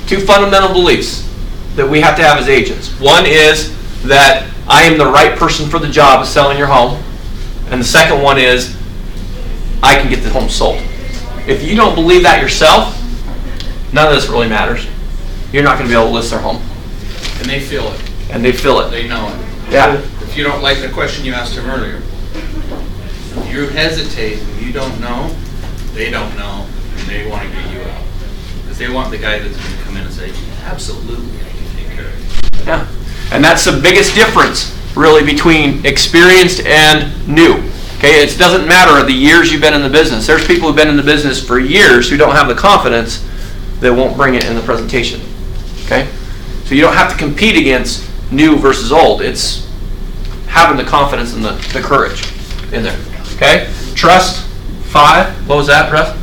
two fundamental beliefs that we have to have as agents. One is that I am the right person for the job of selling your home. And the second one is I can get the home sold. If you don't believe that yourself, none of this really matters. You're not going to be able to list their home. And they feel it. And they feel it. They know it. Yeah. If you don't like the question you asked him earlier, you hesitate and you don't know, they don't know, and they want to get you out. Because they want the guy that's going to come in and say, absolutely, I can take care of it. Yeah. And that's the biggest difference, really, between experienced and new. Okay, it doesn't matter the years you've been in the business. There's people who've been in the business for years who don't have the confidence that won't bring it in the presentation. Okay? So you don't have to compete against new versus old. It's having the confidence and the courage in there. Okay? Trust, 5. What was that, Russ?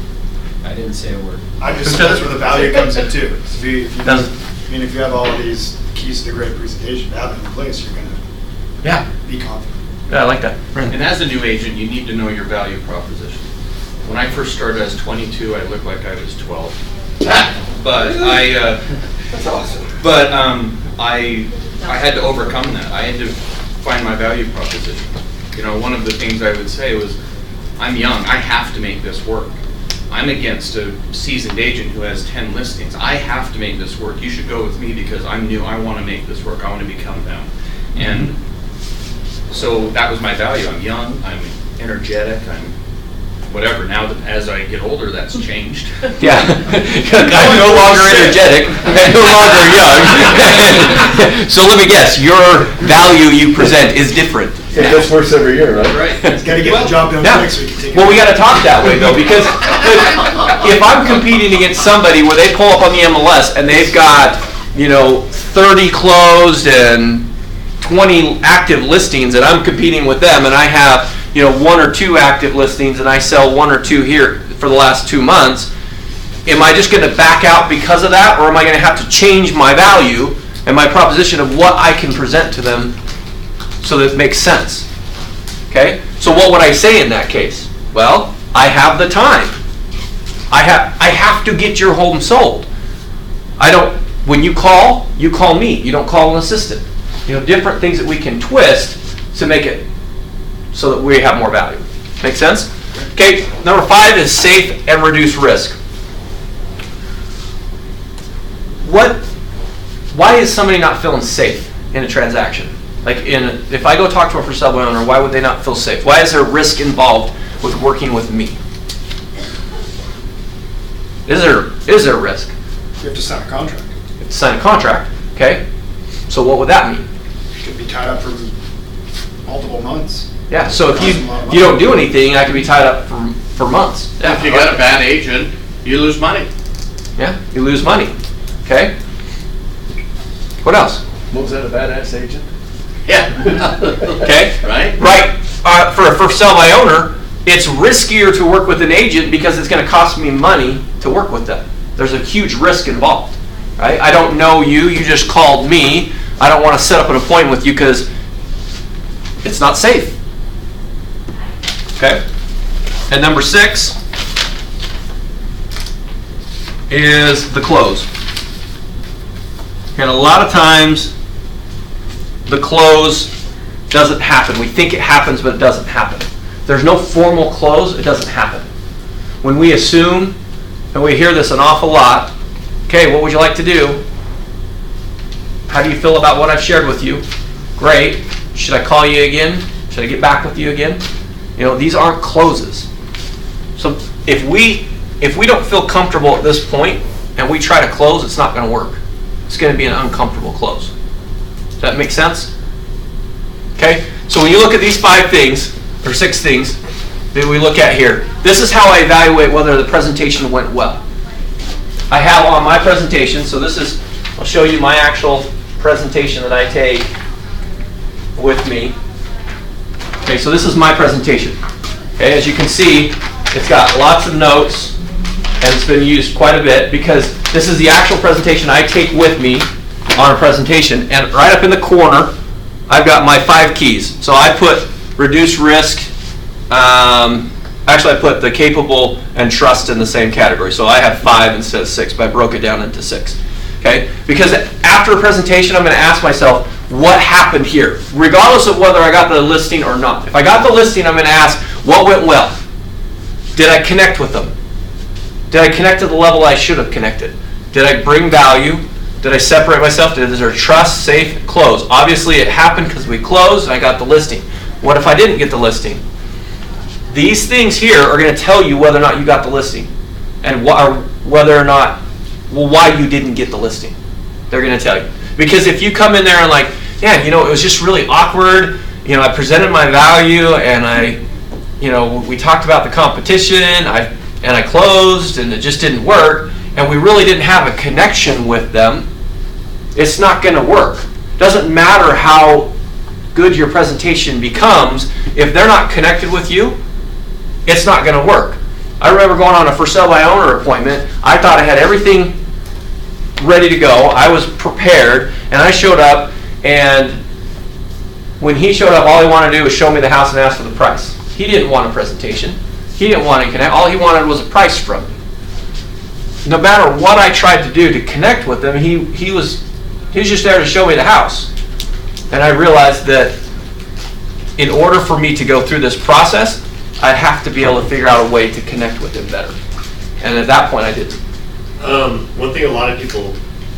I didn't say a word. I just that's where the value comes in too. If you have all of these keys to the great presentation, to have it in place, you're going to be confident. Yeah, I like that. And as a new agent, you need to know your value proposition. When I first started as 22, I looked like I was 12. But That's awesome. But I had to overcome that. I had to find my value proposition. You know, one of the things I would say was, I'm young. I have to make this work. I'm against a seasoned agent who has 10 listings. I have to make this work. You should go with me because I'm new. I want to make this work. I want to become them. And so that was my value. I'm young. I'm energetic. I'm whatever. Now that as I get older, that's changed. Yeah, I'm no longer energetic and no longer young. So let me guess, your value you present is different. It gets worse every year, right? Right. It's got to get the job done quick so we can take it. Well, we got to talk that way though, because if I'm competing against somebody where they pull up on the MLS and they've got 30 closed and 20 active listings, and I'm competing with them, and I have 1 or 2 active listings, and I sell 1 or 2 here for the last 2 months, am I just going to back out because of that, or am I going to have to change my value and my proposition of what I can present to them so that it makes sense? Okay? So what would I say in that case? Well, I have the time. I have to get your home sold. When you call me. You don't call an assistant. Different things that we can twist to make it so that we have more value. Make sense? Okay, number 5 is safe and reduce risk. Why is somebody not feeling safe in a transaction? If I go talk to a for sale by owner, why would they not feel safe? Why is there risk involved with working with me? Is there risk? You have to sign a contract. You have to sign a contract, okay? So what would that mean? You could be tied up for multiple months. Yeah, so if you don't do anything, I could be tied up for months. Yeah. If you got a bad agent, you lose money. Yeah, you lose money. Okay? What else? What was that, a badass agent? Yeah. Okay? Right? Right. For sell by owner, it's riskier to work with an agent because it's going to cost me money to work with them. There's a huge risk involved. Right? I don't know you. You just called me. I don't want to set up an appointment with you because it's not safe. Okay? And number 6 is the close. And a lot of times the close doesn't happen. We think it happens, but it doesn't happen. There's no formal close, it doesn't happen. When we assume, and we hear this an awful lot, okay, what would you like to do? How do you feel about what I've shared with you? Great. Should I call you again? Should I get back with you again? These aren't closes. So if we don't feel comfortable at this point and we try to close, it's not going to work. It's going to be an uncomfortable close. Does that make sense? Okay? So when you look at these 5 things, or 6 things that we look at here, this is how I evaluate whether the presentation went well. I have on my presentation, so I'll show you my actual presentation that I take with me. Okay, so this is my presentation. Okay, as you can see, it's got lots of notes, and it's been used quite a bit because this is the actual presentation I take with me on a presentation. And right up in the corner, I've got my 5 keys. So I put reduce risk. Actually, I put the capable and trust in the same category. So I have 5 instead of 6, but I broke it down into 6. Okay. Okay? Because after a presentation, I'm going to ask myself, what happened here? Regardless of whether I got the listing or not. If I got the listing, I'm going to ask, what went well? Did I connect with them? Did I connect to the level I should have connected? Did I bring value? Did I separate myself? Is there trust, safe, close? Obviously, it happened because we closed and I got the listing. What if I didn't get the listing? These things here are going to tell you whether or not you got the listing and whether or not, well, why you didn't get the listing. They're going to tell you. Because if you come in there and like, yeah, you know, it was just really awkward. You know, I presented my value and we talked about the competition. I closed and it just didn't work. And we really didn't have a connection with them. It's not going to work. Doesn't matter how good your presentation becomes. If they're not connected with you, it's not going to work. I remember going on a for sale by owner appointment. I thought I had everything ready to go. I was prepared, and I showed up, and when he showed up, all he wanted to do was show me the house and ask for the price. He didn't want a presentation. He didn't want to connect. All he wanted was a price from me. No matter what I tried to do to connect with him, he was just there to show me the house. And I realized that in order for me to go through this process, I'd have to be able to figure out a way to connect with him better. And at that point, I didn't. One thing a lot of people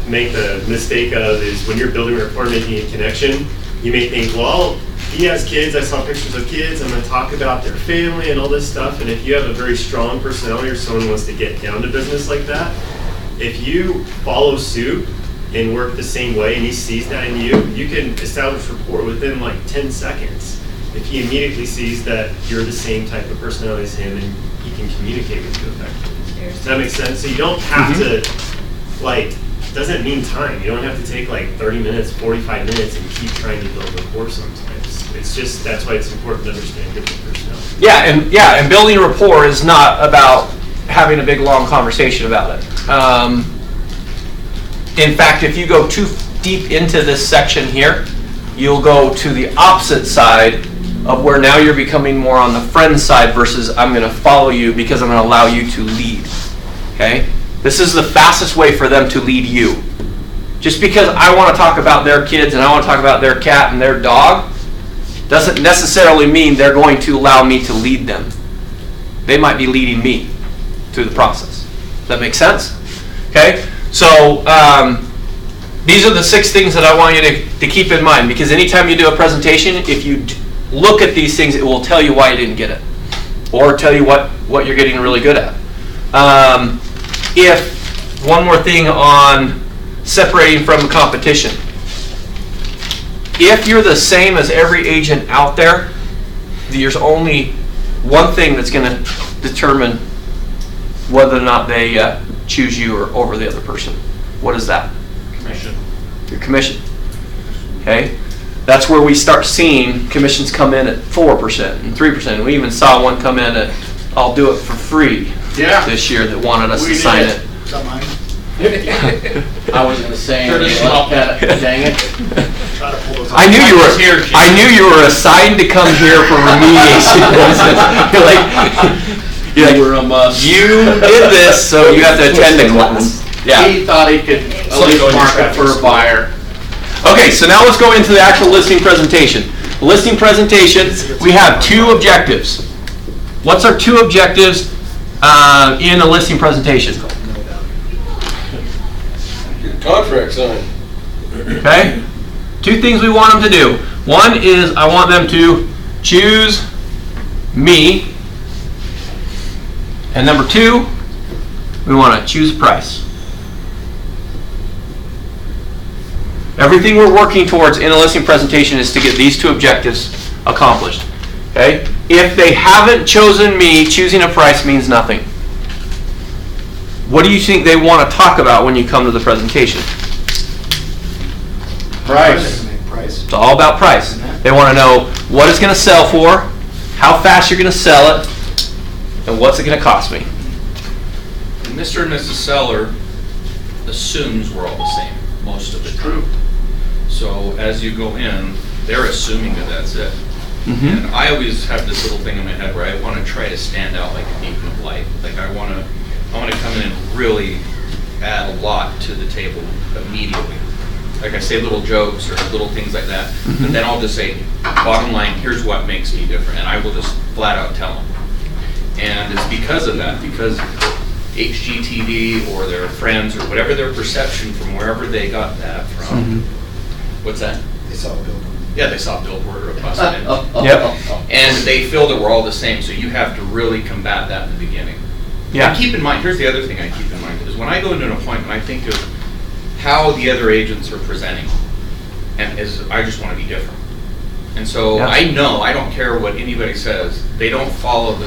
make the mistake of is when you're building a rapport, making a connection, you may think, well, he has kids, I saw pictures of kids, I'm going to talk about their family and all this stuff. And if you have a very strong personality or someone who wants to get down to business like that, if you follow suit and work the same way and he sees that in you, you can establish rapport within like 10 seconds. If he immediately sees that you're the same type of personality as him and he can communicate with you effectively. Does that make sense? So you don't have to, doesn't mean time. You don't have to take 30 minutes, 45 minutes and keep trying to build rapport sometimes. It's just, that's why it's important to understand different personalities. And building rapport is not about having a big long conversation about it. In fact, if you go too deep into this section here, you'll go to the opposite side of where now you're becoming more on the friend side versus I'm going to follow you because I'm going to allow you to lead. Okay? This is the fastest way for them to lead you. Just because I want to talk about their kids and I want to talk about their cat and their dog doesn't necessarily mean they're going to allow me to lead them. They might be leading me through the process. Does that make sense? Okay? So these are the 6 things that I want you to keep in mind, because anytime you do a presentation, if you look at these things, it will tell you why you didn't get it or tell you what you're getting really good at. If one more thing on separating from the competition. If you're the same as every agent out there, there's only one thing that's going to determine whether or not they choose you or over the other person. What is that? Commission. Your commission. Okay? That's where we start seeing commissions come in at 4% and 3%. We even saw one come in at, I'll do it for free this year that wanted us to sign it. Is that mine? I was gonna say, and you looked at it, dang it. Try to pull those I knew you were assigned to come here for remediation. You were a must. You did this, so you have to attend the class. Yeah. He thought he could at least mark it for a buyer. Okay, so now let's go into the actual listing presentation. Listing presentation, we have 2 objectives. What's our 2 objectives in a listing presentation? Contract sign. Okay? 2 things we want them to do. One is I want them to choose me. And number 2, we want to choose a price. Everything we're working towards in a listing presentation is to get these 2 objectives accomplished. Okay? If they haven't chosen me, choosing a price means nothing. What do you think they want to talk about when you come to the presentation? Price. It's all about price. They want to know what it's going to sell for, how fast you're going to sell it, and what's it going to cost me. Mr. and Mrs. Seller assumes we're all the same most of the time. So as you go in, they're assuming that that's it. And I always have this little thing in my head where I want to try to stand out like a beacon of light. Like I want to come in and really add a lot to the table immediately. Like I say little jokes or little things like that, but then I'll just say, bottom line, here's what makes me different, and I will just flat out tell them. And it's because of that, because HGTV or their friends or whatever their perception from wherever they got that from. What's that? They saw a billboard. Yeah, they saw a billboard or a bus. And Yep. and they feel that we're all the same, so you have to really combat that in the beginning. Yeah. And keep in mind, here's the other thing I keep in mind, is when I go into an appointment, I think of how the other agents are presenting, and I just want to be different. And so Yeah. I know, I don't care what anybody says, they don't follow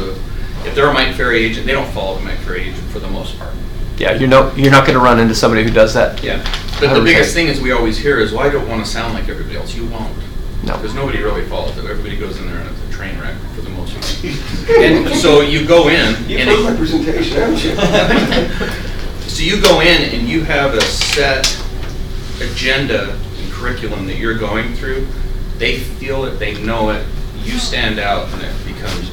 if they're a Mike Ferry agent, they don't follow the Mike Ferry agent for the most part. Yeah, you're not going to run into somebody who does that. Yeah. But the 100%. biggest thing is we always hear is, well, I don't want to sound like everybody else. You won't. No. Because nobody really follows it. Everybody goes in there and it's a train wreck for the most part. And so you go in. You've and heard my presentation, haven't you? So you go in and you have a set agenda and curriculum that you're going through. They feel it, they know it, you stand out, and it becomes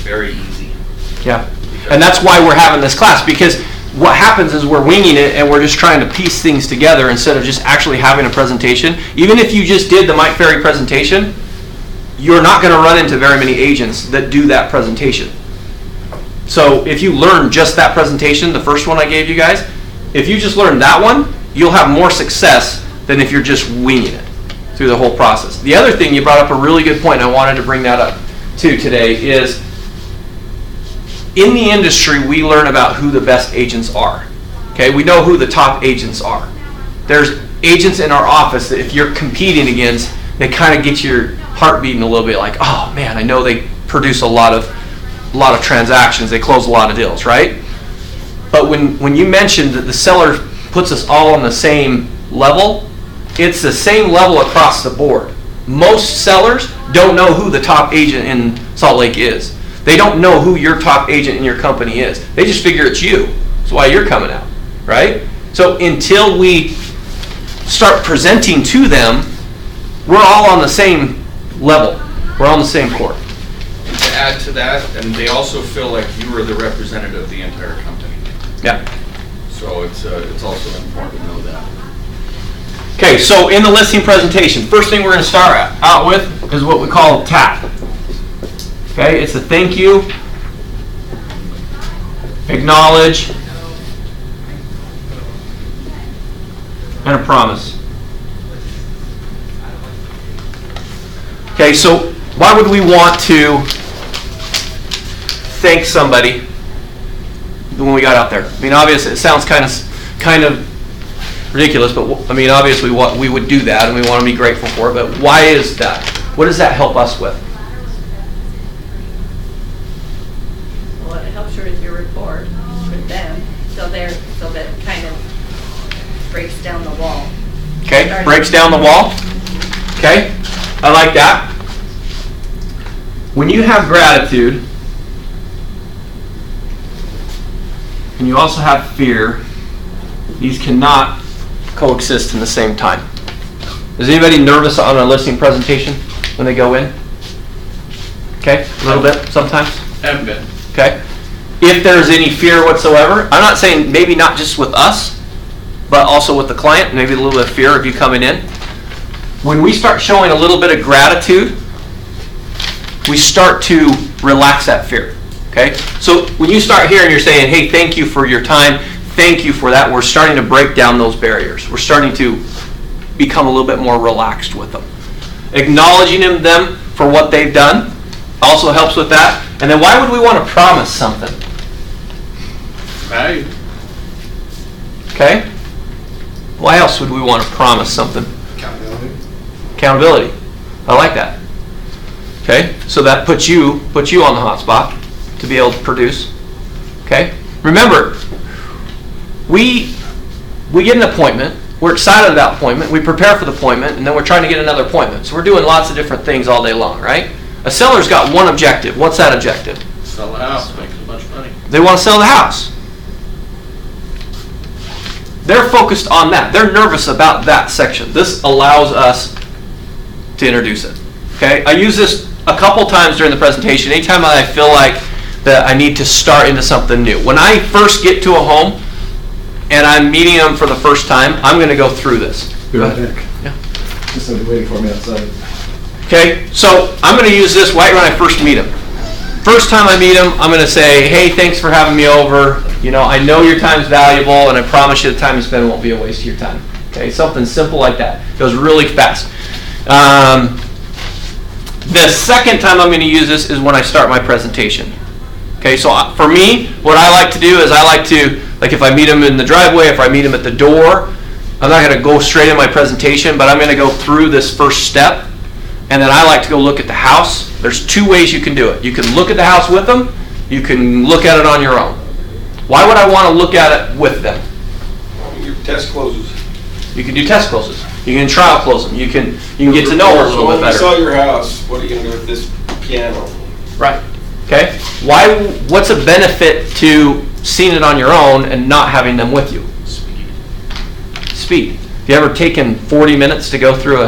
very easy. Yeah. And that's why we're having this class, because what happens is we're winging it and we're just trying to piece things together instead of just actually having a presentation. Even if you just did the Mike Ferry presentation, you're not going to run into very many agents that do that presentation. So if you learn just that presentation, the first one I gave you guys, if you just learn that one, you'll have more success than if you're just winging it through the whole process. The other thing, you brought up a really good point, and I wanted to bring that up too today, is in the industry, we learn about who the best agents are. Okay, we know who the top agents are. There's agents in our office that if you're competing against, they kind of get your heart beating a little bit, like, oh man, I know they produce a lot of transactions, they close a lot of deals, right? But when you mentioned that the seller puts us all on the same level, it's the same level across the board. Most sellers don't know who the top agent in Salt Lake is. They don't know who your top agent in your company is. They just figure it's you. That's why you're coming out, right? So until we start presenting to them, we're all on the same level. We're on the same court. And to add to that, and they also feel like you are the representative of the entire company. Yeah. So it's also important to know that. Okay, so in the listing presentation, first thing we're going to start out with is what we call TAP. Okay, it's a thank you, acknowledge, and a promise. Okay, so why would we want to thank somebody when we got out there? I mean, obviously, it sounds kind of ridiculous, but I mean, obviously, we would do that, and we want to be grateful for it. But why is that? What does that help us with? Well, it helps you with your report with them, so that kind of breaks down the wall. Okay, breaks down the wall. Okay, I like that. When you have gratitude, and you also have fear, these cannot coexist in the same time. Is anybody nervous on a listing presentation when they go in? Okay, a little bit sometimes? Haven't been. Okay. If there's any fear whatsoever, I'm not saying maybe not just with us, but also with the client, maybe a little bit of fear of you coming in. When we start showing a little bit of gratitude, we start to relax that fear. Okay? So when you start here and you're saying, hey, thank you for your time, thank you for that, we're starting to break down those barriers. We're starting to become a little bit more relaxed with them. Acknowledging them for what they've done also helps with that. And then why would we want to promise something? Value. Okay? Why else would we want to promise something? Accountability. Accountability. I like that. Okay? So that puts you on the hot spot to be able to produce. Okay? Remember, we get an appointment, we're excited about the appointment, we prepare for the appointment, and then we're trying to get another appointment. So we're doing lots of different things all day long, right? A seller's got one objective. What's that objective? Sell the house, make a bunch of money. They want to sell the house. They're focused on that. They're nervous about that section. This allows us to introduce it. Okay? I use this a couple times during the presentation. Anytime I feel like that I need to start into something new. When I first get to a home and I'm meeting them for the first time, I'm going to go through this. Be right back. Yeah. Just somebody waiting for me outside. Okay, so I'm going to use this right when I first meet them. First time I meet them, I'm going to say, hey, thanks for having me over. You know, I know your time's valuable, and I promise you the time you spend won't be a waste of your time. Okay, something simple like that. Goes really fast. The second time I'm going to use this is when I start my presentation. Okay, so for me, what I like to do is I like to, like if I meet them in the driveway, if I meet them at the door, I'm not going to go straight in my presentation, but I'm going to go through this first step, and then I like to go look at the house. There's two ways you can do it. You can look at the house with them. You can look at it on your own. Why would I want to look at it with them? Your test closes. You can do test closes. You can trial close them. You can get to know her a little bit better. So when you sell your house, what are you going to do with this piano? Right. Okay. What's a benefit to seeing it on your own and not having them with you? Speed. Have you ever taken 40 minutes to go through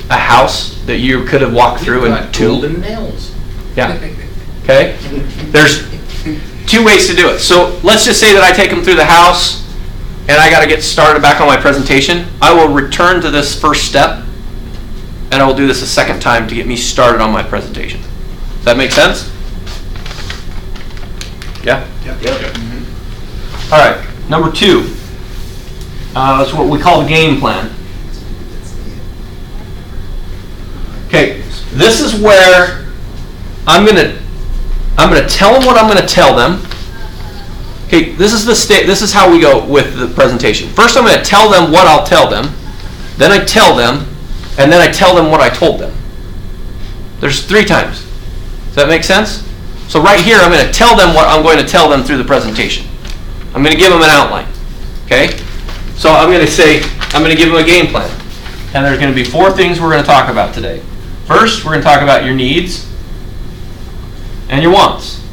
a house that you could have walked through in 2? Golden nails. Yeah. Okay. There's 2 ways to do it. So let's just say that I take them through the house and I got to get started back on my presentation. I will return to this first step and I will do this a second time to get me started on my presentation. Does that make sense? Yeah? Yeah. All right. Number 2. That's what we call the game plan. Okay. This is where I'm going to tell them what I'm going to tell them. Okay, this is how we go with the presentation. First I'm going to tell them what I'll tell them, then I tell them, and then I tell them what I told them. There's 3 times. Does that make sense? So right here I'm going to tell them what I'm going to tell them through the presentation. I'm going to give them an outline. Okay? So I'm going to give them a game plan. And there's going to be 4 things we're going to talk about today. First, we're going to talk about your needs and your wants.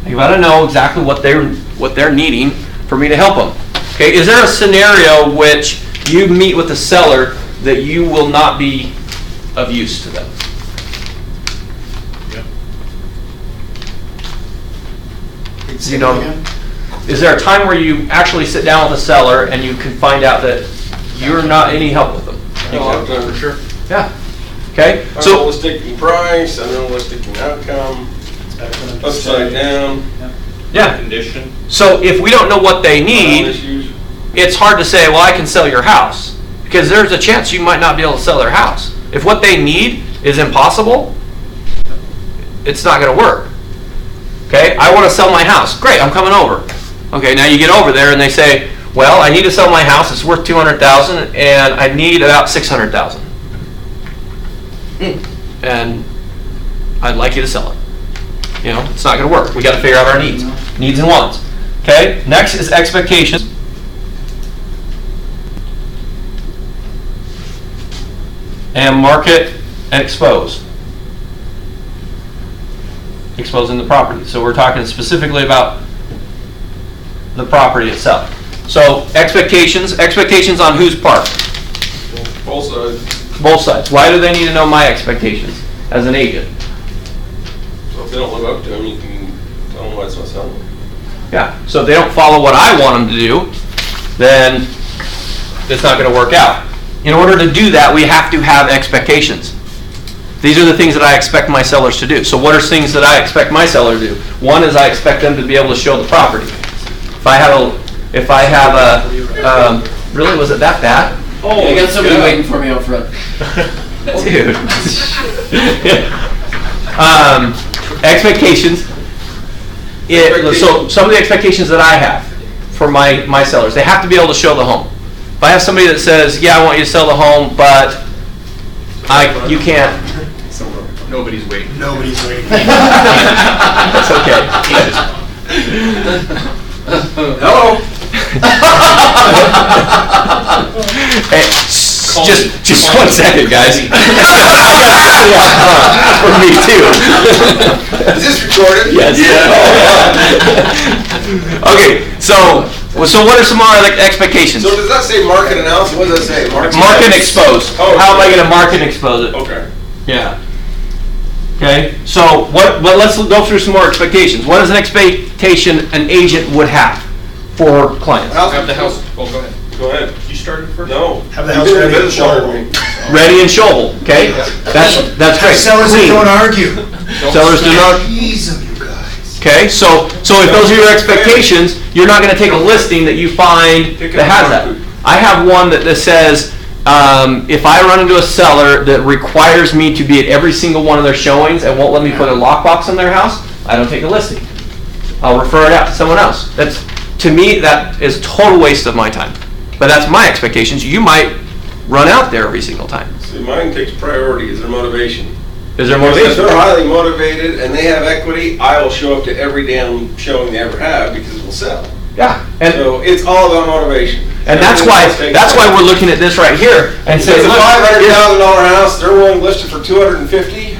You got to know exactly what they're needing for me to help them. Okay, is there a scenario which you meet with a seller that you will not be of use to them? Yep. You know, is there a time where you actually sit down with a seller and you can find out that you're not any help with them? For sure. Yeah. Okay. Unrealistic in price, unrealistic in outcome, upside down. Yeah. Condition. So if we don't know what they need, Issues. it's hard to say, well, I can sell your house, because there's a chance you might not be able to sell their house. If what they need is impossible, it's not going to work. Okay, I want to sell my house. Great, I'm coming over. Okay, now you get over there and they say, well, I need to sell my house. It's worth $200,000, and I need about $600,000, and I'd like you to sell it. You know, it's not going to work. We got to figure out our needs and wants. Okay. Next is expectations. And market and expose. Exposing the property. So we're talking specifically about the property itself. So expectations on whose part? Both sides. Both sides. Why do they need to know my expectations as an agent? So if they don't live up to them, you can tell them why it's not selling. Yeah. So if they don't follow what I want them to do, then it's not going to work out. In order to do that, we have to have expectations. These are the things that I expect my sellers to do. So what are things that I expect my seller to do? One is I expect them to be able to show the property. If I have a really, was it that bad? Oh, I got somebody waiting for me out front. Dude. Expectations. So some of the expectations that I have for my sellers, they have to be able to show the home. If I have somebody that says, yeah, I want you to sell the home, but you can't. Nobody's waiting. Nobody's waiting. That's okay. Hello. Hey, just 1 second, guys. For me too. Is this recorded? Yes. Yeah. Okay, so what are some more expectations? So does that say market analysis? What does that say? Market and expose. Oh, How am I going to market and expose it? Okay. Yeah. Okay. So let's go through some more expectations. What is an expectation an agent would have for clients. Have the house, oh, go ahead. Go ahead. You started first? No. Have the You've house been in ready business and longer than showable. me. Ready and showable, okay? That's great. Sellers that Clean. don't argue. Sellers do not. Jeez, you guys. Okay, so if those are your expectations, you're not gonna take a listing that you find Pick that has up that. on food. I have one that says, if I run into a seller that requires me to be at every single one of their showings and won't let me put a lockbox in their house, I don't take a listing. I'll refer it out to someone else. That's, to me, that is total waste of my time. But that's my expectations. You might run out there every single time. See, mine takes priority, is their motivation. Is there If motivation? they're highly motivated and they have equity, I will show up to every damn showing they ever have because it will sell. Yeah, and So it's all about motivation. that's why we're looking at this right here and If saying, it's a look, here's- $500,000 house, they're willing to list it for $250,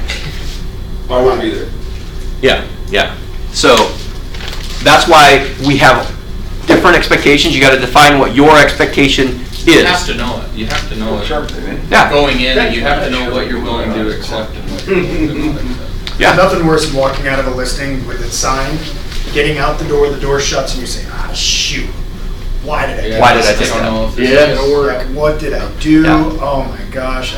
I wouldn't be there. Yeah. So that's why we have different expectations. You got to define what your expectation You have is. to know it. You have to know it. Yeah. Going in, and you have to know what you're willing to accept and what you're willing to not accept. Yeah. Nothing worse than walking out of a listing with it signed, getting out the door shuts, and you say, shoot, why did I do Why did I this? take don't that? know if this Yeah. is gonna work. Like, what did I do? Yeah. Oh my gosh.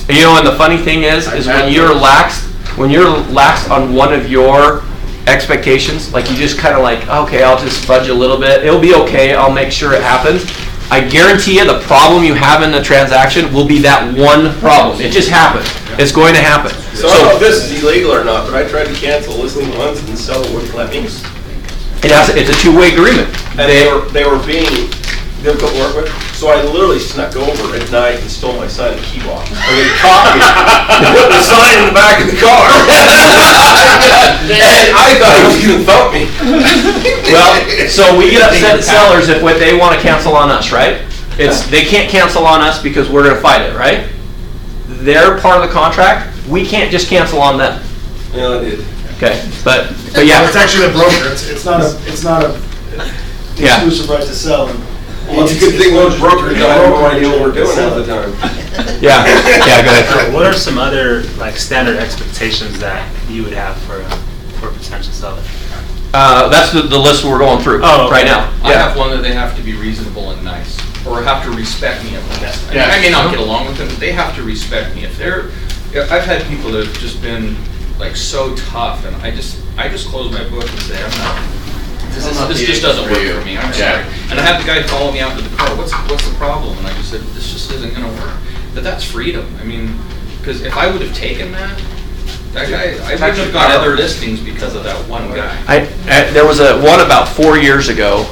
You know, and the funny thing is when you're lax on one of your expectations, like you just kind of like, okay, I'll just fudge a little bit. It'll be okay. I'll make sure it happens. I guarantee you the problem you have in the transaction will be that one problem. It just happened. It's going to happen. So I don't know if this is illegal or not, but I tried to cancel a listing once and the seller wouldn't let me. It's a two-way agreement. And they were being difficult to work with, so I literally snuck over at night and stole my son a key box. And they caught me, put the sign in the back of the car. And I thought he was gonna thump me. Well, so we get upset at sellers if what they want to cancel on us, right? They can't cancel on us because we're going to fight it, right? They're part of the contract. We can't just cancel on them. Yeah, I did. Okay, but Well, yeah, it's actually a broker. It's not a Yeah. exclusive right to sell. And Well, it's a good thing those brokers don't have no idea what we're doing half the time. yeah, go ahead. What are some other like standard expectations that you would have for a potential seller? That's the list we're going through Oh, okay. right now. I have one that they have to be reasonable and nice, or have to respect me at least. I mean, Yeah. I may not get along with them, but they have to respect me. I've had people that have just been like so tough, and I just close my book and say, I'm not. This just doesn't work for me. I'm sorry. And I have the guy follow me out to the car. What's the problem? And I just said, this just isn't going to work. But that's freedom. I mean, because if I would have taken that guy, I would have got other listings because of that one guy. There was one about 4 years ago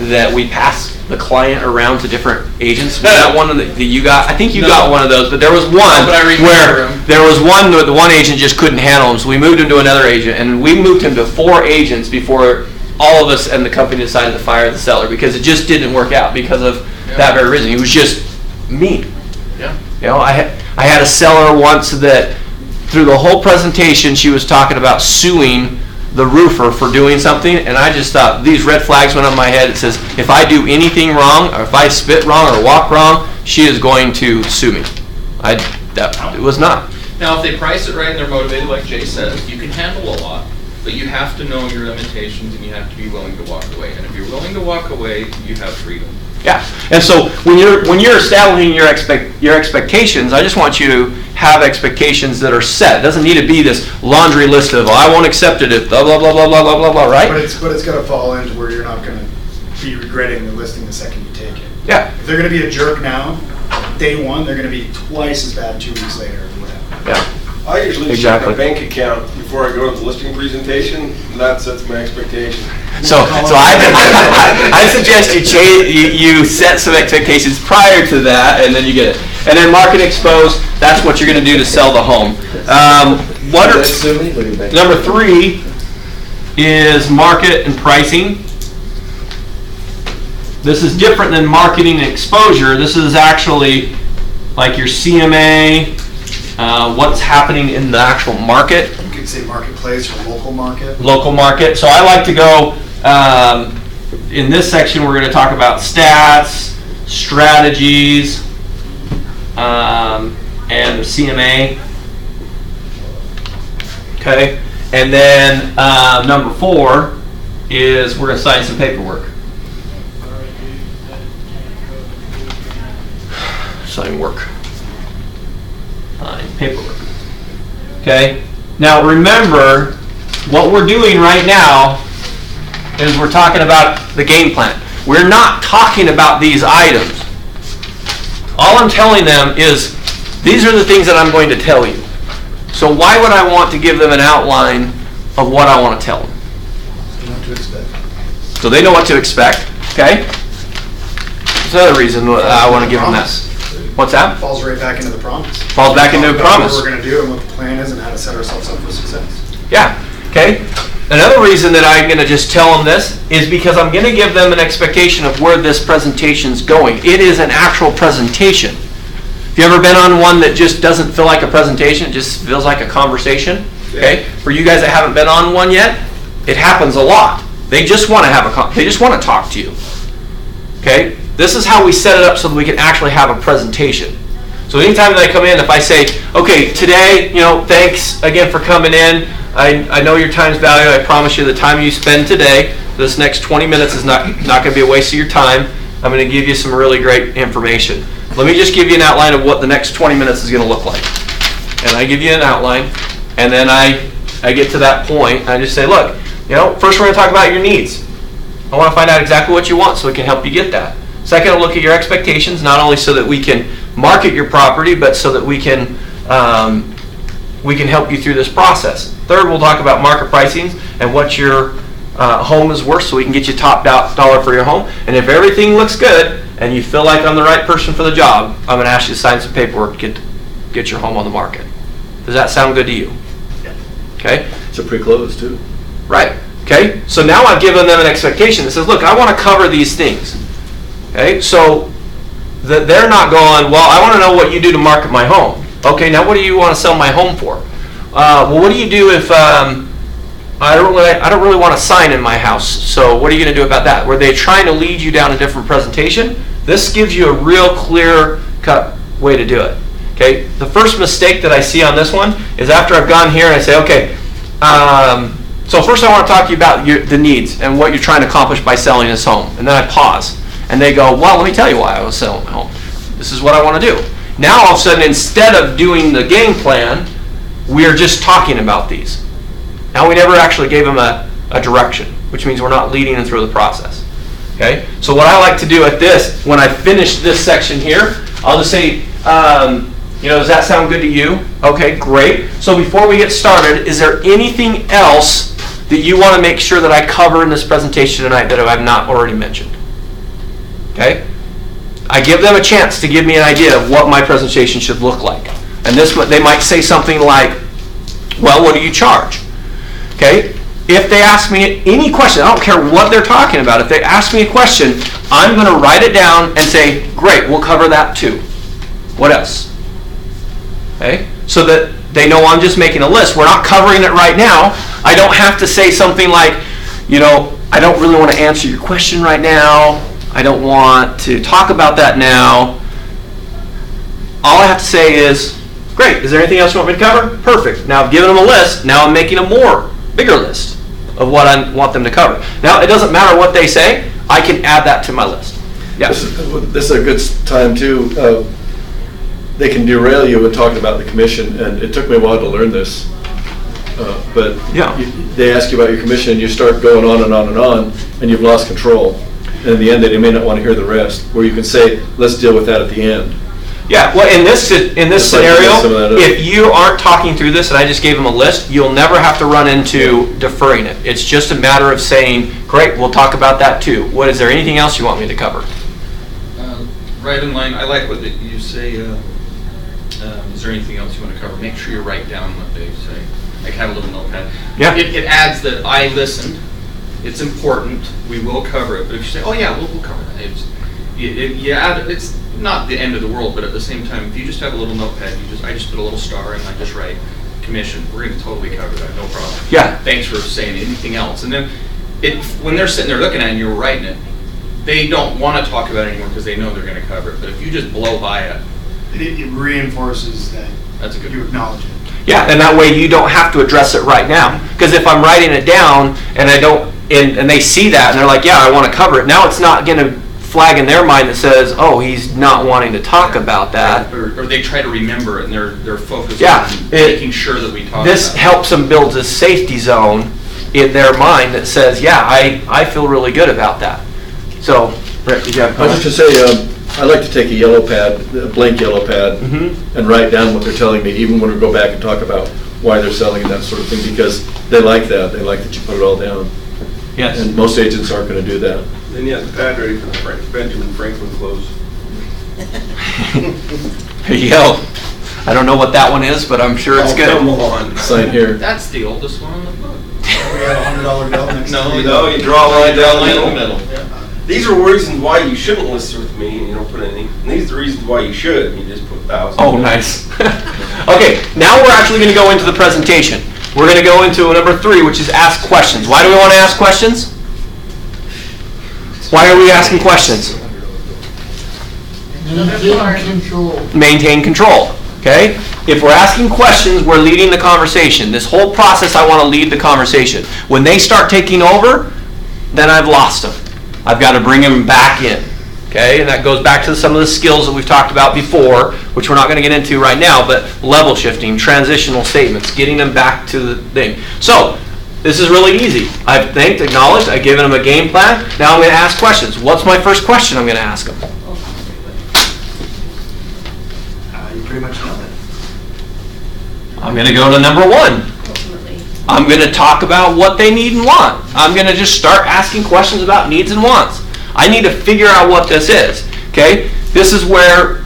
that we passed the client around to different agents. Was that one that you got? I think you got one of those, but there was one but I remember where him. there was one where the one agent just couldn't handle him, so we moved him to another agent, and we moved him to 4 agents before all of us and the company decided to fire the seller because it just didn't work out because of that very reason. He was just mean. Yeah. You know, I had a seller once that through the whole presentation she was talking about suing the roofer for doing something, and I just thought these red flags went up in my head. It says if I do anything wrong or if I spit wrong or walk wrong, she is going to sue me. It was not. Now, if they price it right and they're motivated, like Jay says, you can handle a lot, but you have to know your limitations and you have to be willing to walk away. And if you're willing to walk away, you have freedom. Yeah, and so when you're establishing your expectations, I just want you to have expectations that are set. It doesn't need to be this laundry list of I won't accept it if blah blah blah blah blah blah blah blah, right? But it's got to fall into where you're not going to be regretting the listing the second you take it. Yeah, If they're going to be a jerk now, day one, they're going to be twice as bad 2 weeks later or whatever. yeah. I usually check my bank account before I go to the listing presentation, and that sets my expectation. So I suggest you set some expectations prior to that, and then you get it. And then market expose. That's what you're going to do to sell the home. Number 3 is market and pricing. This is different than marketing and exposure. This is actually like your CMA, what's happening in the actual market. You could say marketplace or local market. Local market. So I like to go, in this section we're going to talk about stats, strategies, and the CMA. Okay, and then number 4 is we're going to sign some paperwork. sign work. Sign paperwork. Okay? Now remember, what we're doing right now is we're talking about the game plan. We're not talking about these items. All I'm telling them is, these are the things that I'm going to tell you. So why would I want to give them an outline of what I want to tell them? You know what to expect. So they know what to expect, okay? That's another reason I want to give them that. What's that? Falls right back into the promise. Falls back into a promise. What we're going to do and what the plan is and how to set ourselves up for success. Yeah, okay? Another reason that I'm going to just tell them this is because I'm going to give them an expectation of where this presentation's going. It is an actual presentation. Have you ever been on one that just doesn't feel like a presentation, it just feels like a conversation? Okay? For you guys that haven't been on one yet, it happens a lot. They just want to they just want to talk to you. Okay? This is how we set it up so that we can actually have a presentation. So anytime that I come in, if I say, okay, today, thanks again for coming in. I know your time's valuable. I promise you the time you spend today, this next 20 minutes is not going to be a waste of your time. I'm going to give you some really great information. Let me just give you an outline of what the next 20 minutes is going to look like. And I give you an outline, and then I get to that point, and I just say, look, first we're going to talk about your needs. I want to find out exactly what you want so we can help you get that. Second, I'll look at your expectations, not only so that we can market your property, but so that we can help you through this process. Third, we'll talk about market pricing and what your home is worth so we can get you top dollar for your home. And if everything looks good and you feel like I'm the right person for the job, I'm going to ask you to sign some paperwork to get your home on the market. Does that sound good to you? Yeah. Okay? It's a pre-close too. Right. Okay? So now I've given them an expectation that says, look, I want to cover these things. Okay? So that they're not going, well, I want to know what you do to market my home. Okay, now what do you want to sell my home for? Well, what do you do if I don't really want a sign in my house, so what are you going to do about that? Were they trying to lead you down a different presentation? This gives you a real clear-cut way to do it. Okay, the first mistake that I see on this one is after I've gone here and I say, okay, so first I want to talk to you about the needs and what you're trying to accomplish by selling this home. And then I pause. And they go, well, let me tell you why I was selling my home. This is what I want to do. Now all of a sudden, instead of doing the game plan, we're just talking about these. Now we never actually gave them a direction, which means we're not leading them through the process. Okay? So what I like to do at this, when I finish this section here, I'll just say, does that sound good to you? Okay, great. So before we get started, is there anything else that you want to make sure that I cover in this presentation tonight that I've not already mentioned? Okay? I give them a chance to give me an idea of what my presentation should look like. And they might say something like, well, what do you charge? Okay? If they ask me any question, I don't care what they're talking about, if they ask me a question, I'm going to write it down and say, great, we'll cover that too. What else? Okay? So that they know I'm just making a list. We're not covering it right now. I don't have to say something like, I don't really want to answer your question right now. I don't want to talk about that now. All I have to say is, great, is there anything else you want me to cover? Perfect. Now I've given them a list. Now I'm making a bigger list of what I want them to cover. Now it doesn't matter what they say. I can add that to my list. Yeah. This is a good time too. They can derail you when talking about the commission, and it took me a while to learn this. But yeah. They ask you about your commission, and you start going on and on and on, and you've lost control. And in the end, they may not want to hear the rest. Where you can say, "Let's deal with that at the end." Yeah. Well, in this scenario, if you aren't talking through this, and I just gave them a list, you'll never have to run into deferring it. It's just a matter of saying, "Great, we'll talk about that too." What is there anything else you want me to cover? Right in line. I like what you say. Is there anything else you want to cover? Make sure you write down what they say. Like have a little notepad. Yeah. It adds that I listened. It's important. We will cover it. But if you say, "Oh yeah, we'll cover that," it's not the end of the world. But at the same time, if you just have a little notepad, I just put a little star and I just write commission. We're going to totally cover that. No problem. Yeah. Thanks for saying anything else. And then when they're sitting there looking at it and you're writing it, they don't want to talk about it anymore because they know they're going to cover it. But if you just blow by it, it reinforces that that's a good you acknowledge it. Yeah, and that way you don't have to address it right now. Because if I'm writing it down and I don't, and they see that and they're like, "Yeah, I want to cover it," now it's not going to flag in their mind that says, oh, he's not wanting to talk about that. Or they try to remember it and they're focused Yeah, on making sure that we talk This about it. helps them build a safety zone in their mind that says, yeah, I feel really good about that. So, Rick, did you have a I was comment? just going to say, I like to take a yellow pad, a blank yellow pad, and write down what they're telling me, even when we go back and talk about why they're selling and that sort of thing, because they like that. They like that you put it all down. Yes. And most agents aren't going to do that. Then you have the pad ready for the Benjamin Franklin close. There you go. I don't know what that one is, but I'm sure it's Oh, good. come on. Sign here. That's the oldest one in the book. We got $100 bill next No, to No, you draw a line down in the the middle. middle. These are reasons why you shouldn't list with me, and you don't put anything. And these are the reasons why you should, and you just put 1,000. Oh, nice. Okay, now we're actually going to go into the presentation. We're going to go into number 3, which is ask questions. Why do we want to ask questions? Why are we asking questions? Maintain control. Okay? If we're asking questions, we're leading the conversation. This whole process, I want to lead the conversation. When they start taking over, then I've lost them. I've got to bring them back in. Okay? And that goes back to some of the skills that we've talked about before, which we're not going to get into right now, but level shifting, transitional statements, getting them back to the thing. So, this is really easy. I've thanked, acknowledged, I've given them a game plan. Now I'm going to ask questions. What's my first question I'm going to ask them? You pretty much know it. I'm going to go to number 1. Ultimately. I'm going to talk about what they need and want. I'm going to just start asking questions about needs and wants. I need to figure out what this is. Okay? This is where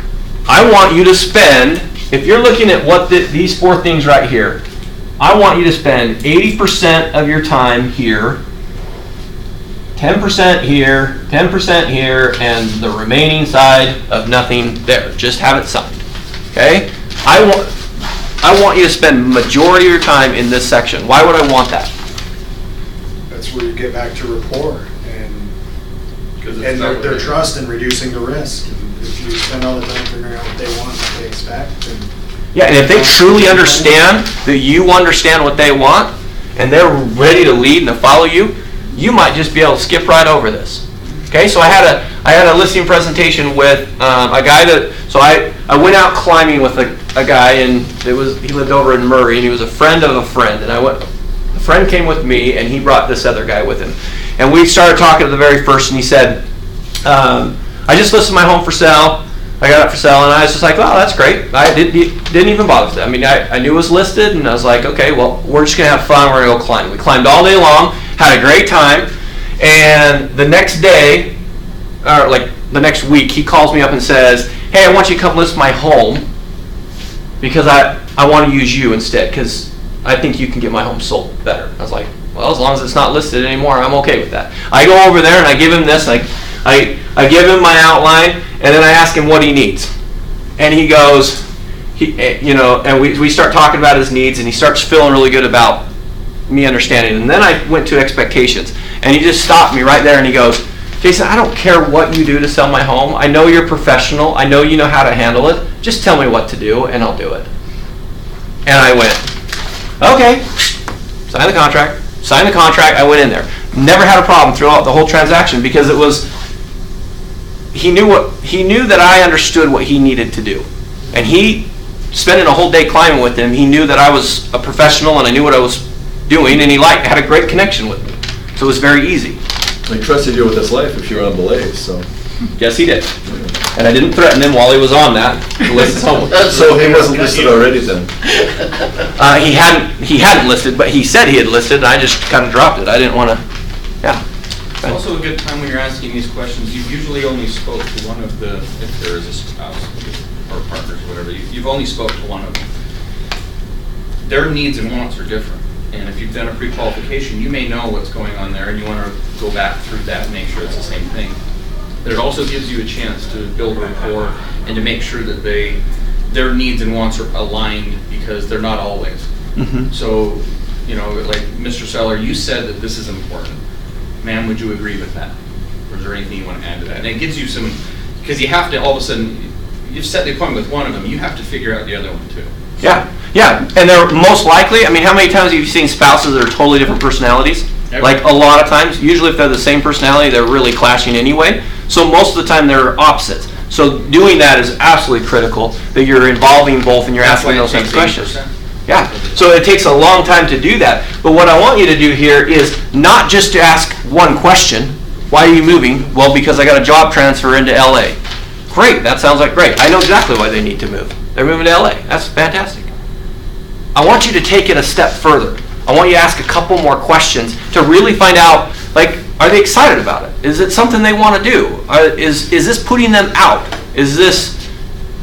I want you to spend, if you're looking at what these 4 things right here, I want you to spend 80% of your time here, 10% here, 10% here, and the remaining side of nothing there. Just have it signed. Okay? I want you to spend majority of your time in this section. Why would I want that? That's where you get back to rapport and And their trust in reducing the risk. And if you spend all the time figuring out what they want, what they expect, then Yeah, and if they truly understand that you understand what they want, and they're ready to lead and to follow you, you might just be able to skip right over this. Okay, so I had a listing presentation with a guy that, so I went out climbing with a guy, and he lived over in Murray, and he was a friend of a friend, and a friend came with me, and he brought this other guy with him. And we started talking at the very first, and he said, I just listed my home for sale. I got it for sale, and I was just like, "Wow, that's great." I didn't even bother with that. I mean, I knew it was listed, and I was like, "Okay, well, we're just gonna have fun. We're gonna go climb." We climbed all day long, had a great time, and the next day, or like the next week, he calls me up and says, "Hey, I want you to come list my home because I want to use you instead because I think you can get my home sold better." I was like, "Well, as long as it's not listed anymore, I'm okay with that." I go over there and I give him this, I give him my outline, and then I ask him what he needs. And he goes, and we start talking about his needs, and he starts feeling really good about me understanding. And then I went to expectations, and he just stopped me right there, and he goes, "Jason, I don't care what you do to sell my home. I know you're professional. I know you know how to handle it. Just tell me what to do, and I'll do it." And I went, "Okay." Sign the contract. Signed the contract. I went in there. Never had a problem throughout the whole transaction because it was. He knew that I understood what he needed to do, and he spending a whole day climbing with him. He knew that I was a professional and I knew what I was doing, and he had a great connection with me. So it was very easy. He trusted you with his life if you were on belays, so. Yes, he did. And I didn't threaten him while he was on that to list his home. So he wasn't listed already then? He hadn't listed, but he said he had listed, and I just kind of dropped it. I didn't want to. Yeah. It's also a good time when you're asking these questions. You usually only spoke to one of the, if there is a spouse or partners or whatever, you've only spoke to one of them. Their needs and wants are different. And if you've done a pre-qualification, you may know what's going on there and you want to go back through that and make sure it's the same thing. But it also gives you a chance to build rapport and to make sure that their needs and wants are aligned because they're not always. Mm-hmm. So, like Mr. Seller, you said that this is important. Ma'am, would you agree with that? Or is there anything you want to add to that? And it gives you some, because you have to all of a sudden, you've set the appointment with one of them, you have to figure out the other one too. Yeah, and they're most likely, I mean, how many times have you seen spouses that are totally different personalities? Like a lot of times, usually if they're the same personality, they're really clashing anyway. So most of the time they're opposites. So doing that is absolutely critical, that you're involving both and you're That's asking why it those same takes questions. 80%. Yeah, so it takes a long time to do that. But what I want you to do here is not just to ask one question. Why are you moving? Well, because I got a job transfer into LA. Great, that sounds like great. I know exactly why they need to move. They're moving to LA. That's fantastic. I want you to take it a step further. I want you to ask a couple more questions to really find out, like, are they excited about it? Is it something they want to do? Is this putting them out? Is this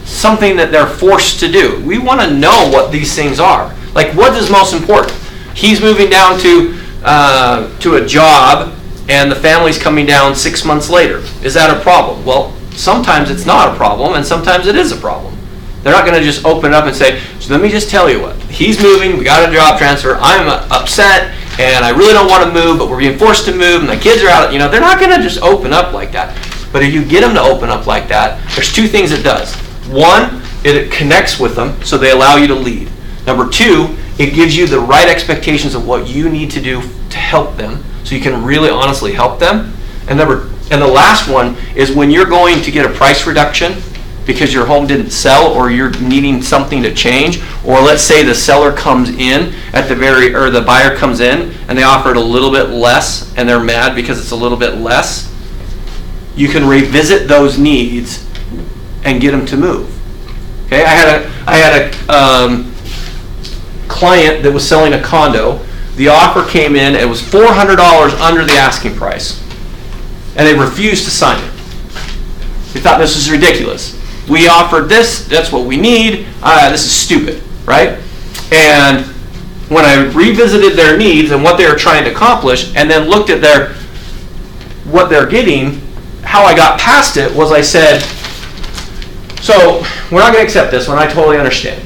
something that they're forced to do? We want to know what these things are. Like, what is most important? He's moving down to a job, and the family's coming down 6 months later. Is that a problem? Well, sometimes it's not a problem, and sometimes it is a problem. They're not going to just open it up and say, so let me just tell you what. He's moving, we got a job transfer, I'm upset, and I really don't want to move, but we're being forced to move, and the kids are out. You know, they're not going to just open up like that. But if you get them to open up like that, there's two things it does. One, it connects with them, so they allow you to lead. Number two, it gives you the right expectations of what you need to do to help them, so you can really honestly help them. And the last one is when you're going to get a price reduction because your home didn't sell or you're needing something to change, or let's say the seller comes in at the buyer comes in and they offered a little bit less and they're mad because it's a little bit less, you can revisit those needs and get them to move. Okay, I had a client that was selling a condo. The offer came in, it was $400 under the asking price, and they refused to sign it. They thought this was ridiculous. We offered this, that's what we need, this is stupid, right? And when I revisited their needs and what they were trying to accomplish, and then looked at what they're getting, how I got past it was I said, so we're not going to accept this one, I totally understand.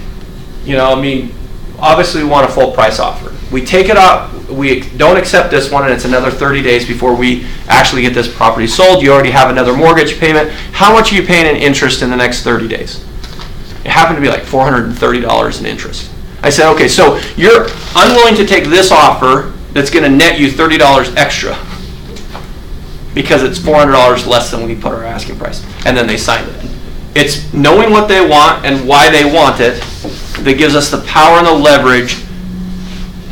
You know, I mean, obviously we want a full price offer. We take it out, we don't accept this one, and it's another 30 days before we actually get this property sold. You already have another mortgage payment. How much are you paying in interest in the next 30 days? It happened to be like $430 in interest. I said, okay, so you're unwilling to take this offer that's going to net you $30 extra because it's $400 less than we put our asking price. And then they signed it. It's knowing what they want and why they want it that gives us the power and the leverage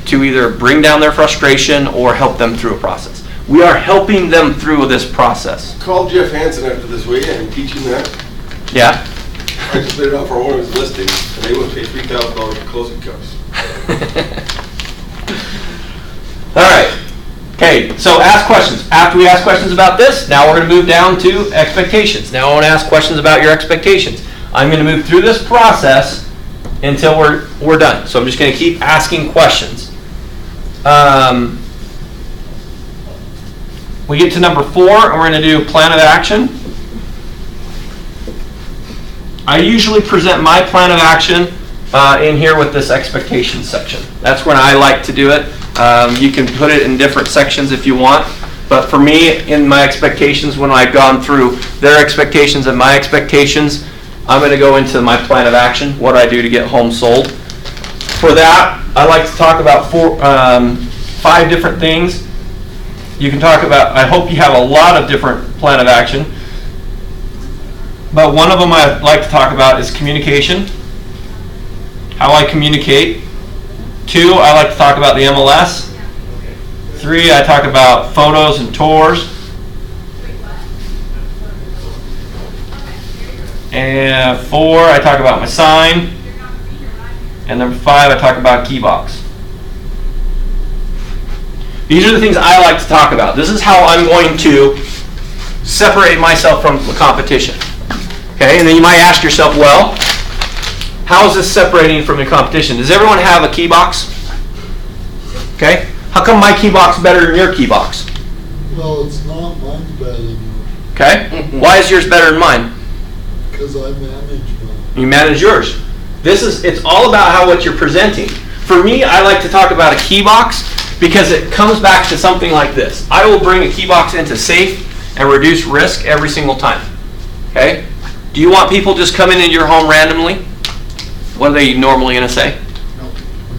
to either bring down their frustration or help them through a process. We are helping them through this process. Call Jeff Hansen after this week and teach him that. Yeah? I just put it out for one of his listings, and they would pay $3,000 for closing costs. All right. Okay, so ask questions. After we ask questions about this, now we're going to move down to expectations. Now I want to ask questions about your expectations. I'm going to move through this process until we're done. So I'm just going to keep asking questions. We get to number 4, and we're going to do plan of action. I usually present my plan of action in here with this expectations section. That's when I like to do it. You can put it in different sections if you want. But for me, in my expectations, when I've gone through their expectations and my expectations, I'm going to go into my plan of action, what I do to get homes sold. For that, I like to talk about 5 different things. You can talk about, I hope you have a lot of different plan of action. But one of them I like to talk about is communication, how I communicate. 2, I like to talk about the MLS. 3, I talk about photos and tours. And 4, I talk about my sign. And number 5, I talk about key box. These are the things I like to talk about. This is how I'm going to separate myself from the competition. Okay, and then you might ask yourself, well, how is this separating from the competition? Does everyone have a key box? Okay, how come my key box is better than your key box? Well, it's not, mine's better than yours. Okay, why is yours better than mine? Because I manage mine. You manage yours. It's all about what you're presenting. For me, I like to talk about a key box because it comes back to something like this. I will bring a key box into safe and reduce risk every single time. Okay? Do you want people just coming into your home randomly? What are they normally going to say?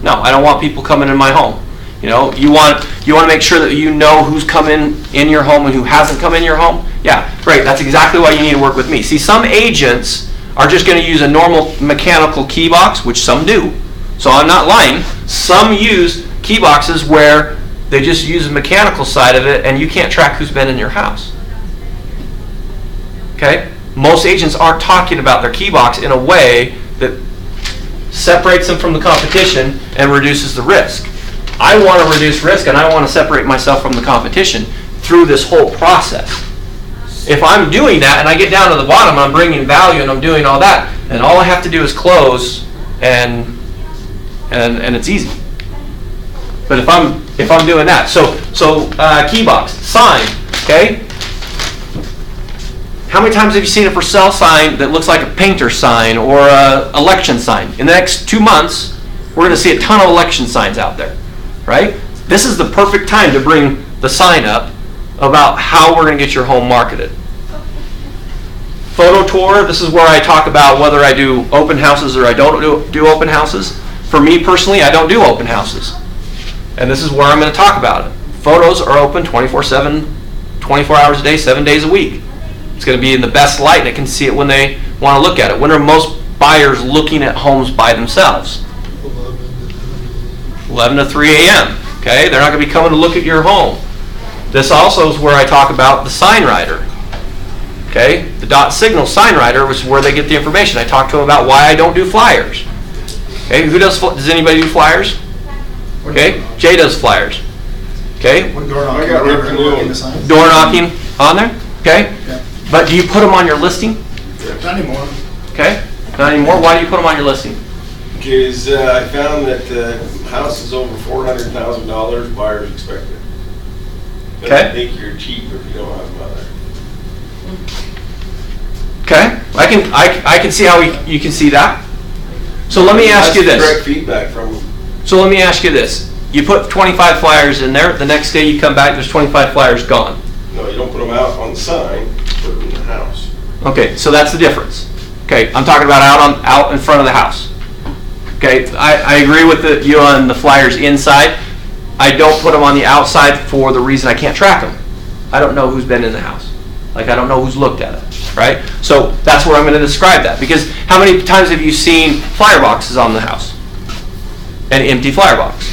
No, I don't want people coming in my home. You know, you want to make sure that you know who's come in your home and who hasn't come in your home. Yeah, right, that's exactly why you need to work with me. See, some agents are just going to use a normal mechanical key box, which some do. So I'm not lying. Some use key boxes where they just use the mechanical side of it and you can't track who's been in your house. Okay? Most agents aren't talking about their key box in a way that separates them from the competition and reduces the risk. I want to reduce risk and I want to separate myself from the competition through this whole process. If I'm doing that and I get down to the bottom and I'm bringing value and I'm doing all that, then all I have to do is close and it's easy. But if I'm doing that, so key box, sign, okay? How many times have you seen a for sale sign that looks like a painter sign or a election sign? In the next 2 months, we're going to see a ton of election signs out there, right? This is the perfect time to bring the sign up about how we're going to get your home marketed. Photo tour, this is where I talk about whether I do open houses or I don't do open houses. For me personally, I don't do open houses. And this is where I'm going to talk about it. Photos are open 24/7, 24 hours a day, 7 days a week. It's going to be in the best light and they can see it when they want to look at it. When are most buyers looking at homes by themselves? 11 to 3 a.m. Okay, they're not going to be coming to look at your home. This also is where I talk about the sign writer. Okay, the dot signal sign writer was where they get the information. I talk to them about why I don't do flyers. Okay, does anybody do flyers? Okay, Jay does flyers. Okay, When door knocking, working the signs? door knocking on there. Okay, Yeah. but do you put them on your listing? Not anymore. Okay, not anymore. Why do you put them on your listing? Because I found that the house is over $400,000, buyers expect it. But Okay. I think you're cheap if you don't have them out there. Okay, I can see how you can see that. So let me ask you That's this. direct feedback from So let me ask you this. You put 25 flyers in there. The next day you come back, there's 25 flyers gone. No, you don't put them out on the sign, put them in the house. Okay, so that's the difference. Okay, I'm talking about out in front of the house. Okay, I agree with you on the flyers inside. I don't put them on the outside for the reason I can't track them. I don't know who's been in the house. Like, I don't know who's looked at it, right? So that's where I'm going to describe that. Because how many times have you seen flyer boxes on the house? An empty flyer box.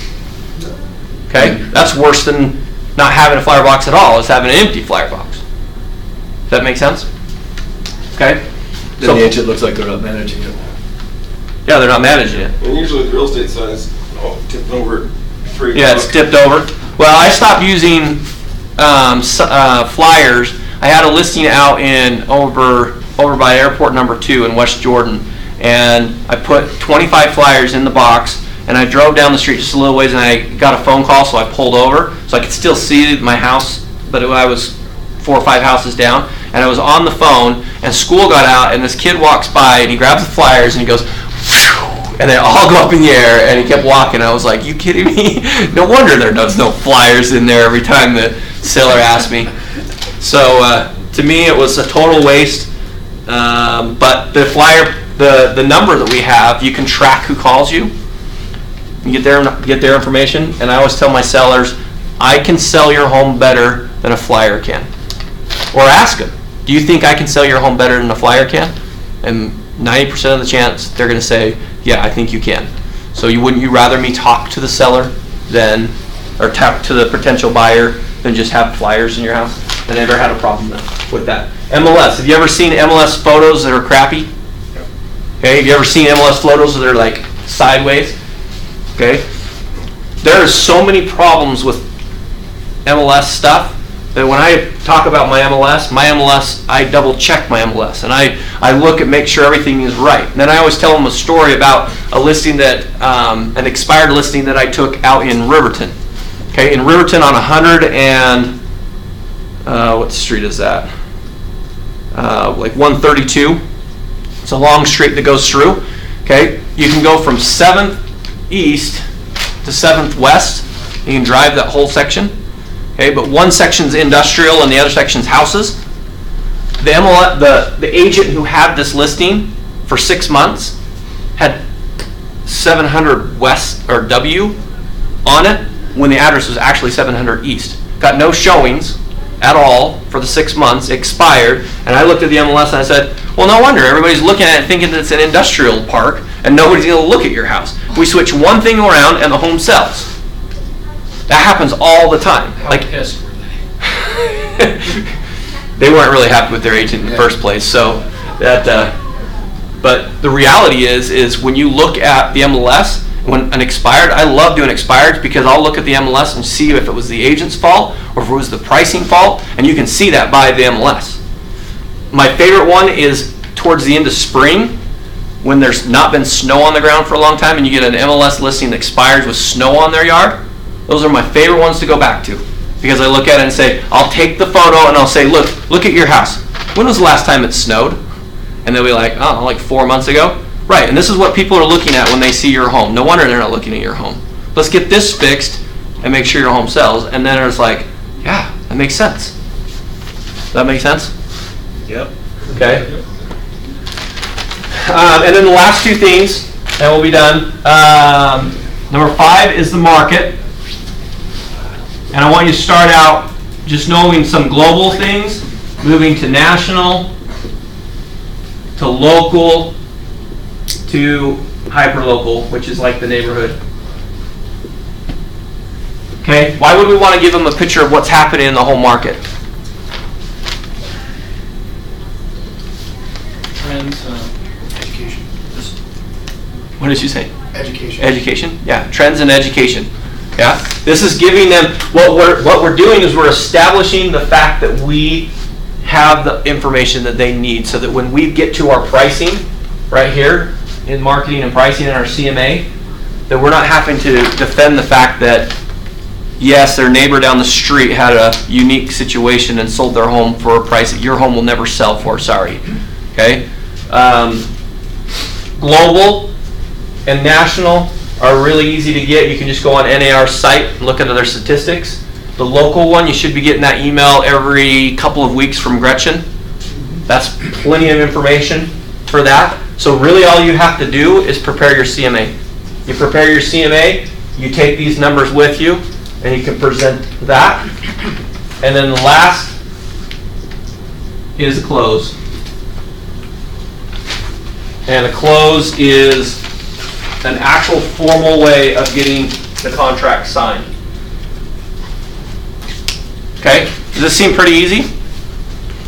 Okay, that's worse than not having a flyer box at all, is having an empty flyer box. Does that make sense? Okay? Then the agent looks like they're not managing it. Yeah, they're not managing it. And usually the real estate sign is tipped over 3 Yeah, it's tipped over. Well, I stopped using flyers. I had a listing out in over by airport number 2 in West Jordan, and I put 25 flyers in the box, and I drove down the street just a little ways, and I got a phone call, so I pulled over, so I could still see my house, but I was 4 or 5 houses down, and I was on the phone, and school got out, and this kid walks by, and he grabs the flyers, and he goes, phew, and they all go up in the air, and he kept walking. I was like, you kidding me? No wonder there's no flyers in there every time the seller asked me. So to me, it was a total waste. But the flyer, the number that we have, you can track who calls you. You get their information. And I always tell my sellers, I can sell your home better than a flyer can. Or ask them, do you think I can sell your home better than a flyer can? And 90% of the chance they're going to say, yeah, I think you can. So wouldn't you rather me talk to the seller or talk to the potential buyer than just have flyers in your house? I never had a problem with that. MLS, have you ever seen MLS photos that are crappy? Okay, have you ever seen MLS photos that are like sideways? Okay, there are so many problems with MLS stuff that when I talk about my MLS, I double check my MLS and I look and make sure everything is right. And then I always tell them a story about a listing that, an expired listing that I took out in Riverton. Okay, in Riverton on 100 and, what street is that? Like 132. It's a long street that goes through. Okay, you can go from 7th East to 7th West. You can drive that whole section. Okay, but one section's industrial and the other section's houses. The agent who had this listing for 6 months had 700 West or W on it when the address was actually 700 East. Got no showings, at all for the 6 months, expired, and I looked at the MLS and I said, well, no wonder, everybody's looking at it thinking that it's an industrial park and nobody's going to look at your house. We switch one thing around and the home sells. That happens all the time. How pissed were they? They weren't really happy with their agent in the first place, so that, but the reality is when you look at the MLS, when an expired, I love doing expireds because I'll look at the MLS and see if it was the agent's fault or if it was the pricing fault, and you can see that by the MLS. My favorite one is towards the end of spring when there's not been snow on the ground for a long time and you get an MLS listing that expires with snow on their yard. Those are my favorite ones to go back to because I look at it and say, I'll take the photo and I'll say, look at your house. When was the last time it snowed? And they'll be like, oh, like 4 months ago. Right, and this is what people are looking at when they see your home. No wonder they're not looking at your home. Let's get this fixed and make sure your home sells. And then it's like, yeah, that makes sense. Does that make sense? Yep. Okay. And then the last two things, and we'll be done. Number 5 is the market. And I want you to start out just knowing some global things, moving to national, to local, to hyperlocal, which is like the neighborhood. Okay, why would we want to give them a picture of what's happening in the whole market? Trends, Education. What did you say? Education. Education, yeah, trends in education. Yeah, this is giving them what we're doing is we're establishing the fact that we have the information that they need, so that when we get to our pricing right here in marketing and pricing in our CMA, that we're not having to defend the fact that yes, their neighbor down the street had a unique situation and sold their home for a price that your home will never sell for. Sorry. Okay. Global and national are really easy to get. You can just go on NAR's site and look into their statistics. The local one, you should be getting that email every couple of weeks from Gretchen. That's plenty of information for that. So really all you have to do is prepare your CMA. You prepare your CMA, you take these numbers with you, and you can present that. And then the last is a close. And a close is an actual formal way of getting the contract signed. Okay, does this seem pretty easy?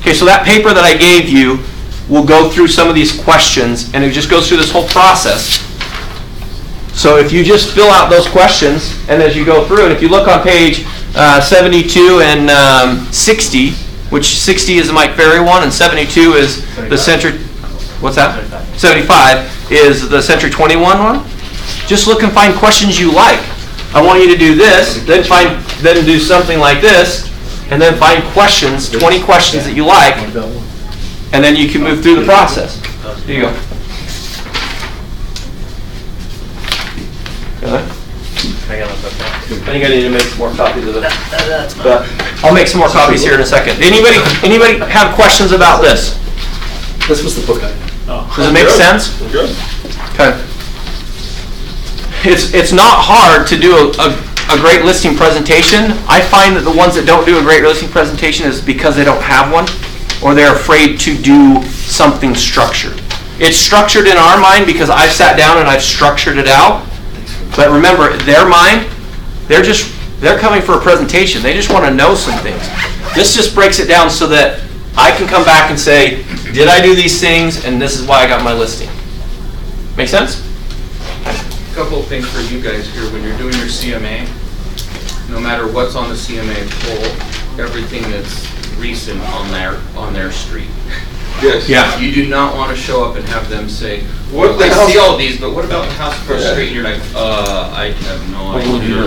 Okay, so that paper that I gave you will go through some of these questions, and it just goes through this whole process. So if you just fill out those questions, and as you go through, and if you look on page 72 and 60, which 60 is the Mike Ferry one, and 72 is the Century, what's that? 75 is the Century 21 one. Just look and find questions you like. I want you to do this, then do something like this, and then find questions, 20 questions that you like, and then you can move through the process. Here you go. Okay. I think I need to make some more copies of it. But I'll make some more copies here in a second. Anybody have questions about this? This was the book I had. Does it make sense? Good. Okay. It's not hard to do a great listing presentation. I find that the ones that don't do a great listing presentation is because they don't have one, or they're afraid to do something structured. It's structured in our mind because I've sat down and I've structured it out. But remember, their mind, they're coming for a presentation. They just want to know some things. This just breaks it down so that I can come back and say, did I do these things, and this is why I got my listing. Make sense? A couple of things for you guys here. When you're doing your CMA, no matter what's on the CMA, pull everything that's recent on their street. Yes. Yeah. You do not want to show up and have them say, What the I hell? see all these, but what about the house across the street? And you're like, I have no idea.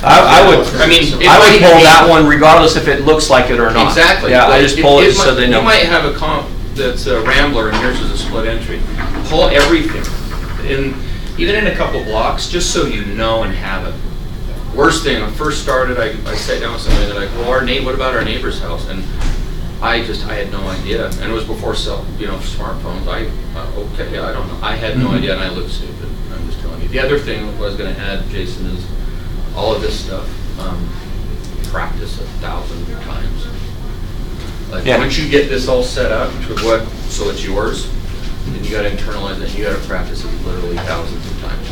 I would. I mean, it I would might pull be- that one regardless if it looks like it or not. Exactly. Yeah, I But just pull it might- so they know. You might have a comp that's a Rambler and yours is a split entry. Pull everything, even in a couple blocks, just so you know and have it. Worst thing, when I first started, I sat down with somebody and they're like, well, what about our neighbor's house? And I had no idea. And it was before smartphones. Okay, I don't know. I had no idea and I looked stupid. I'm just telling you. The other thing I was going to add, Jason, is all of this stuff. practice 1,000 times. Like, Yeah. once you get this all set up to so it's yours, then you gotta internalize it, and you gotta practice it literally thousands of times.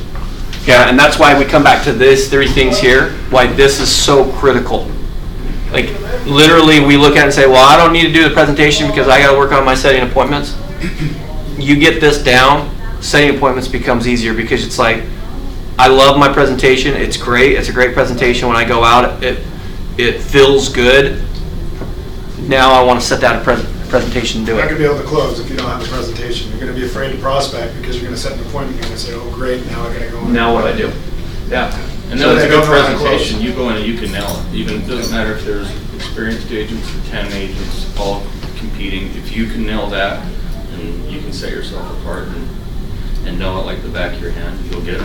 Yeah, and that's why we come back to this 3 things here, why this is so critical. Like, literally, we look at it and say, well, I don't need to do the presentation because I gotta work on my setting appointments. You get this down, setting appointments becomes easier because it's like, I love my presentation, it's great, it's a great presentation. When I go out, it feels good. Now I want to set that presentation and do You're not it. gonna be able to close if you don't have a presentation. You're gonna be afraid to prospect because you're gonna set an appointment, you're gonna say, oh, great, now I gotta go in. Now what do I do? Yeah. And So then with they a good don't know how to close. presentation, you go in and you can nail it. Even, it doesn't matter if there's experienced agents or 10 agents all competing. If you can nail that, and you can set yourself apart and know it like the back of your hand, you'll get it.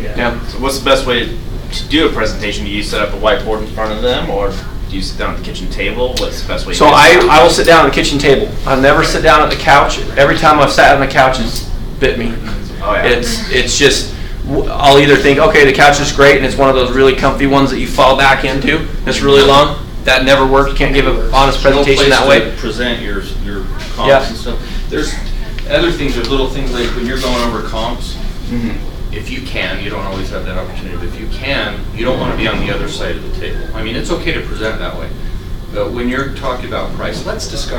Yeah. So what's the best way to do a presentation? Do you set up a whiteboard in front of them, or do you sit down at the kitchen table? What's the best way? So I will sit down at the kitchen table. I'll never sit down at the couch. Every time I've sat on the couch, it's bit me. Oh, yeah. It's just, I'll either think, okay, the couch is great, and it's one of those really comfy ones that you fall back into. It's really long. That never worked. You can't give an honest presentation that way. No place to present your comps Yeah. and stuff. There's other things, there's little things like when you're going over comps, if you can, you don't always have that opportunity, but if you can, you don't want to be on the other side of the table. I mean, it's okay to present that way, but when you're talking about price, let's discuss